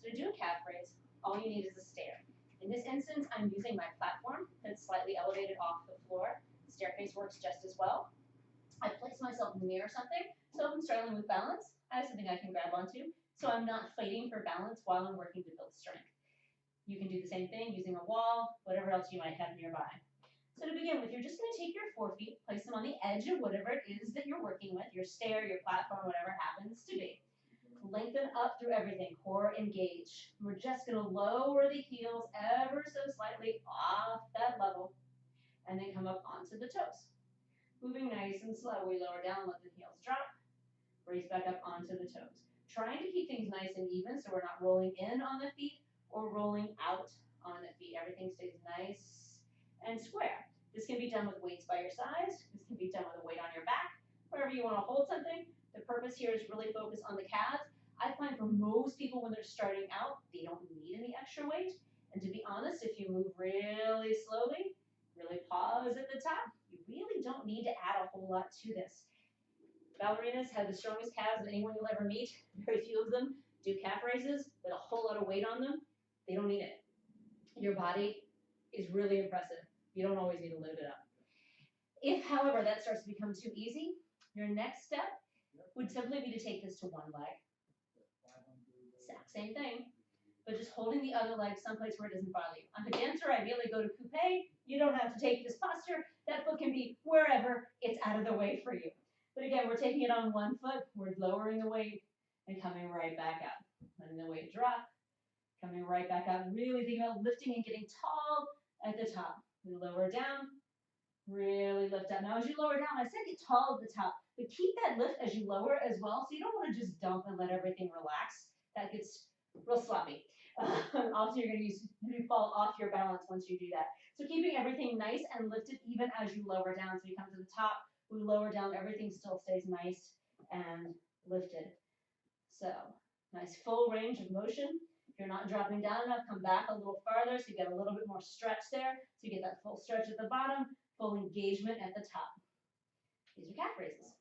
So to do a calf raise, all you need is a stair. In this instance, I'm using my platform that's slightly elevated off the floor. The staircase works just as well. I place myself near something, so if I'm struggling with balance, I have something I can grab onto, so I'm not fighting for balance while I'm working to build strength. You can do the same thing using a wall, whatever else you might have nearby. So to begin with, you're just going to take your forefeet, place them on the edge of whatever it is that you're working with, your stair, your platform, whatever happens to be. Lengthen up through everything, core engage. We're just going to lower the heels ever so slightly off that level, and then come up onto the toes. Moving nice and slow, we lower down, let the heels drop, raise back up onto the toes. Trying to keep things nice and even so we're not rolling in on the feet or rolling out on the feet. Everything stays nice and square. This can be done with weights by your sides. This can be done with a weight on your back. Wherever you want to hold something. The purpose here is really focus on the calves. I find for most people when they're starting out, they don't need any extra weight. And to be honest, if you move really slowly, really pause at the top, you really don't need to add a whole lot to this. Ballerinas have the strongest calves of anyone you'll ever meet. Very few of them do calf raises with a whole lot of weight on them. They don't need it. Your body is really impressive. You don't always need to load it up. If, however, that starts to become too easy, your next step would simply be to take this to one leg. Exact same thing, but just holding the other leg someplace where it doesn't bother you. I'm a dancer, I immediately go to coupe. You don't have to take this posture. That foot can be wherever it's out of the way for you. But again, we're taking it on one foot, we're lowering the weight and coming right back up. Letting the weight drop, coming right back up. Really think about lifting and getting tall at the top. We lower down, really lift up. Now as you lower down, I said get tall at the top, but keep that lift as you lower as well. So you don't want to just dump and let everything relax. That gets real sloppy. Also, you're going to fall off your balance once you do that. So keeping everything nice and lifted even as you lower down. So you come to the top, we lower down, everything still stays nice and lifted. So nice full range of motion. If you're not dropping down enough, come back a little farther so you get a little bit more stretch there. So you get that full stretch at the bottom, full engagement at the top. These are calf raises.